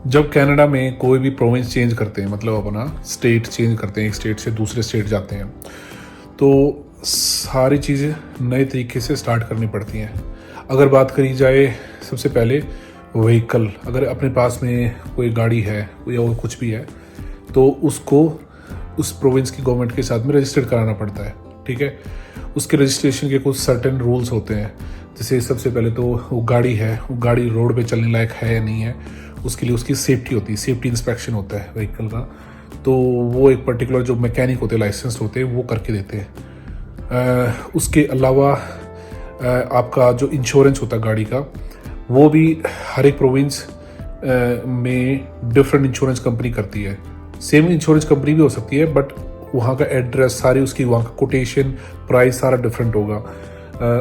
जब कनाडा में कोई भी प्रोविंस चेंज करते हैं, मतलब अपना स्टेट चेंज करते हैं, एक स्टेट से दूसरे स्टेट जाते हैं, तो सारी चीज़ें नए तरीके से स्टार्ट करनी पड़ती हैं। अगर बात करी जाए सबसे पहले व्हीकल, अगर अपने पास में कोई गाड़ी है या और कुछ भी है तो उसको उस प्रोविंस की गवर्नमेंट के साथ में रजिस्टर्ड कराना पड़ता है। ठीक है, उसके रजिस्ट्रेशन के कुछ सर्टेन रूल्स होते हैं। जैसे सबसे पहले तो वो गाड़ी है, वो गाड़ी रोड पे चलने लायक है या नहीं है, उसके लिए उसकी सेफ्टी होती है, सेफ्टी इंस्पेक्शन होता है व्हीकल का। तो वो एक पर्टिकुलर जो मैकेनिक होते हैं, लाइसेंस होते हैं, वो करके देते हैं। उसके अलावा आपका जो इंश्योरेंस होता है गाड़ी का, वो भी हर एक प्रोविंस में डिफरेंट इंश्योरेंस कंपनी करती है। सेम इंश्योरेंस कंपनी भी हो सकती है, बट वहाँ का एड्रेस, सारी उसकी वहाँ का कोटेशन, प्राइस सारा डिफरेंट होगा।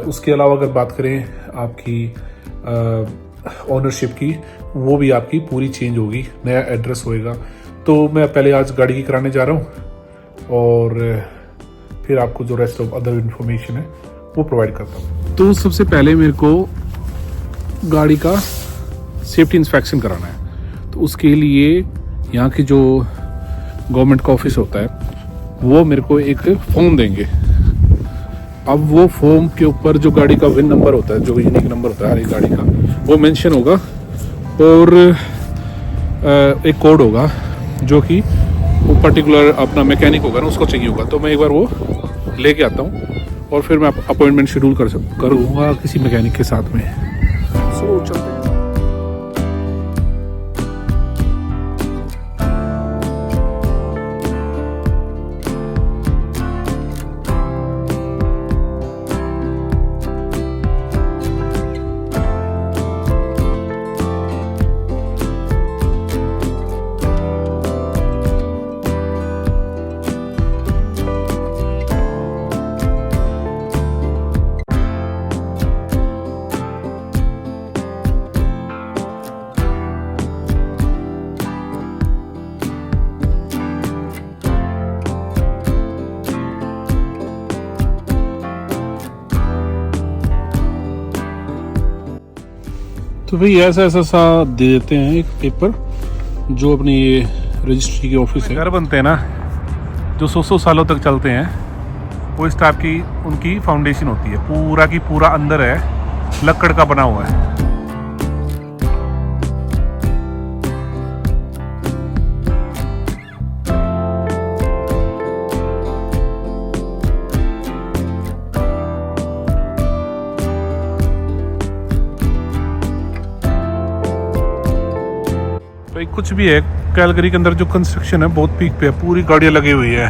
उसके अलावा अगर बात करें आपकी ओनरशिप की, वो भी आपकी पूरी चेंज होगी, नया एड्रेस होएगा। तो मैं पहले आज गाड़ी की कराने जा रहा हूँ और फिर आपको जो रेस्ट ऑफ अदर इन्फॉर्मेशन है वो प्रोवाइड करता हूँ। तो सबसे पहले मेरे को गाड़ी का सेफ्टी इंस्पेक्शन कराना है, तो उसके लिए यहाँ की जो गवर्नमेंट का ऑफिस होता है वो मेरे को एक फॉर्म देंगे। अब वो फॉर्म के ऊपर जो गाड़ी का विन नंबर होता है, जो यूनिक नंबर होता है हर एक गाड़ी का, वो मेंशन होगा और एक कोड होगा जो कि वो पर्टिकुलर अपना मैकेनिक होगा ना, उसको चाहिए होगा। तो मैं एक बार वो लेके आता हूँ और फिर मैं अपॉइंटमेंट शेड्यूल करूँगा किसी मैकेनिक के साथ में। सो चलते हैं। तो भाई ऐसा ऐसा सा दे देते हैं एक पेपर, जो अपनी ये रजिस्ट्री के ऑफिस है। घर बनते हैं ना जो 100 सालों तक चलते हैं, वो इस टाइप की उनकी फाउंडेशन होती है। पूरा की पूरा अंदर है लकड़ का बना हुआ है। भाई कुछ भी है, कैलगरी के अंदर जो कंस्ट्रक्शन है बहुत पीक पे है, पूरी गाड़ियाँ लगी हुई है।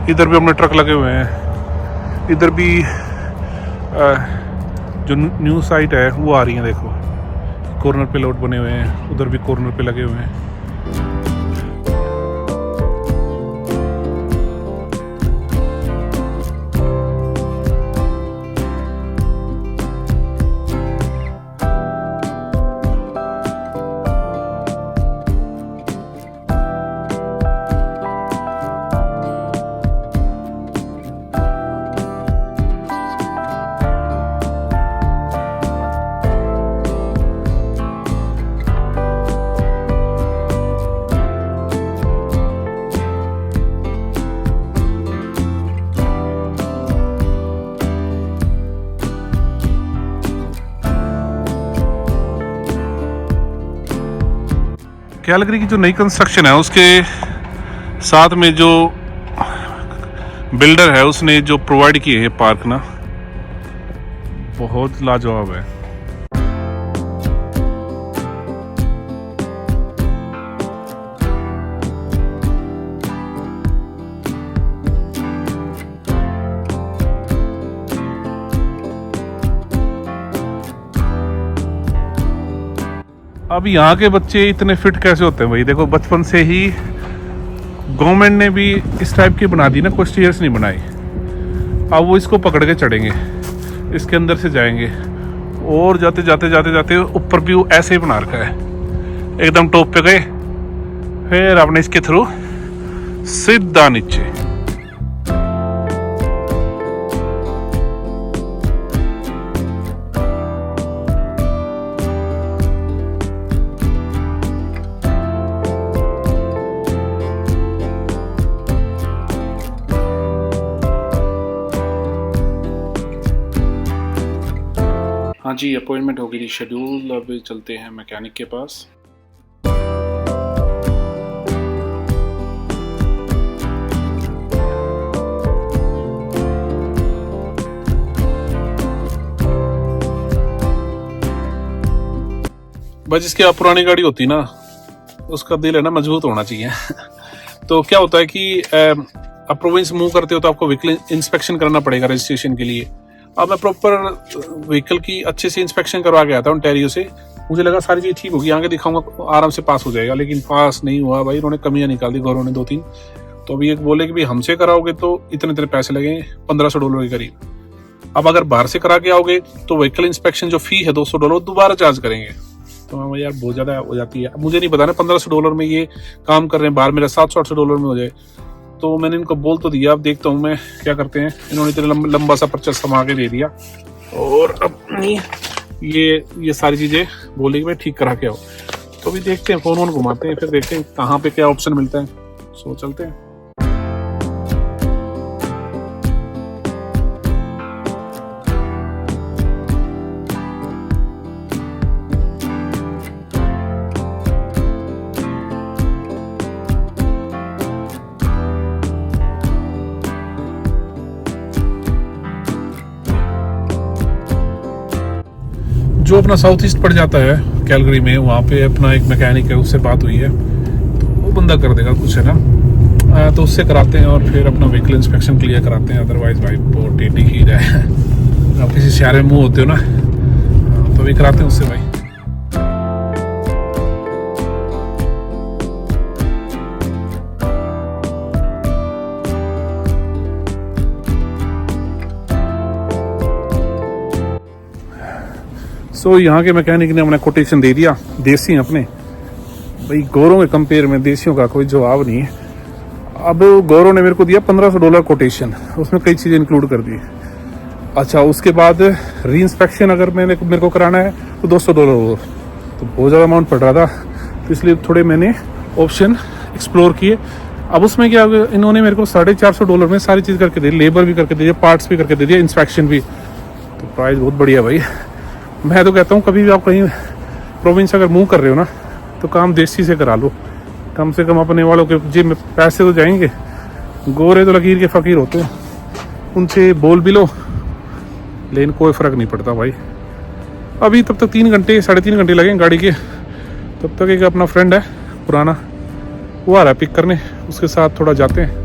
इधर भी अपने ट्रक लगे हुए हैं, इधर भी जो न्यू साइट है वो आ रही है। देखो कॉर्नर पे लोड बने हुए हैं, उधर भी कॉर्नर पे लगे हुए हैं। कैलगरी की जो नई कंस्ट्रक्शन है उसके साथ में जो बिल्डर है उसने जो प्रोवाइड किए हैं पार्क ना, बहुत लाजवाब है। अब यहाँ के बच्चे इतने फिट कैसे होते हैं भाई? देखो बचपन से ही गवर्नमेंट ने भी इस टाइप की बना दी ना, कोई स्टेयर्स नहीं बनाई। अब वो इसको पकड़ के चढ़ेंगे, इसके अंदर से जाएंगे और जाते जाते जाते जाते ऊपर भी वो ऐसे ही बना रखा है, एकदम टॉप पे गए, फिर आपने इसके थ्रू सीधा नीचे। हाँ जी, अपॉइंटमेंट हो गई थी शेड्यूल। अब चलते हैं मैकेनिक के पास। भाई जिसकी आप पुरानी गाड़ी होती ना, उसका दिल है ना मजबूत होना चाहिए। तो क्या होता है कि आप प्रोविंस मूव करते हो तो आपको व्हीकल इंस्पेक्शन करना पड़ेगा रजिस्ट्रेशन के लिए। अब मैं प्रॉपर व्हीकल की अच्छे से इंस्पेक्शन करवा के आता हूँ ओंटारियो से। मुझे लगा सारी चीज ठीक होगी, आगे दिखाऊंगा आराम से पास हो जाएगा, लेकिन पास नहीं हुआ भाई। उन्होंने कमियां निकाल दी गौरव ने 2-3। तो अभी एक बोले कि भाई हमसे कराओगे तो इतने पैसे लगेंगे, $1500 के करीब। अब अगर बाहर से करा के आओगे तो व्हीकल इंस्पेक्शन जो फी है $200 दोबारा चार्ज करेंगे। तो यार बहुत ज्यादा हो जाती है। मुझे नहीं पता ना $1500 में ये काम कर रहे हैं, बाहर मेरा $700-800 में हो जाए। तो मैंने इनको बोल तो दिया, अब देखता हूँ मैं क्या करते हैं। इन्होंने इतना लंबा सा पर्चा समा के दे दिया, और अब ये सारी चीजें बोले कि भाई ठीक करा के आओ। तो अभी देखते हैं, फोन घुमाते हैं, फिर देखते हैं कहाँ पे क्या ऑप्शन मिलता है। सो चलते हैं। जो अपना साउथ ईस्ट पड़ जाता है कैलगरी में, वहाँ पे अपना एक मैकेनिक है, उससे बात हुई है तो वो बंदा कर देगा कुछ, है ना। तो उससे कराते हैं और फिर अपना व्हीकल इंस्पेक्शन क्लियर कराते हैं। अदरवाइज भाई बहुत टीटी की जाए। आप किसी शहर में मुँह होते हो ना, तो भी कराते हैं उससे भाई। सो यहाँ के मैकेनिक ने अपना कोटेशन दे दिया। देसी अपने भाई, गौरव के कंपेयर में देसियों का कोई जवाब नहीं है। अब गौरव ने मेरे को दिया $1500 कोटेशन, उसमें कई चीज़ें इंक्लूड कर दी। अच्छा, उसके बाद री इंस्पेक्शन अगर मेरे को कराना है तो $200 और, तो बहुत ज़्यादा अमाउंट पड़ रहा था। तो इसलिए थोड़े मैंने ऑप्शन एक्सप्लोर किए। अब उसमें क्या, इन्होंने मेरे को $450 में सारी चीज़ करके दी, लेबर भी करके दे दिया, पार्ट्स भी करके दे दिया, इंस्पेक्शन भी। तो प्राइस बहुत बढ़िया भाई। मैं तो कहता हूँ कभी भी आप कहीं प्रोविंस अगर मूव कर रहे हो ना, तो काम देसी से करा लो। कम से कम अपने वालों के जेब में पैसे तो जाएंगे। गोरे तो लकीर के फ़कीर होते हैं, उनसे बोल भी लो, लेकिन कोई फ़र्क नहीं पड़ता भाई। अभी तब तक 3 घंटे 3.5 घंटे लगेंगे गाड़ी के। तब तक एक अपना फ्रेंड है पुराना, वो आ रहा है पिक करने, उसके साथ थोड़ा जाते हैं।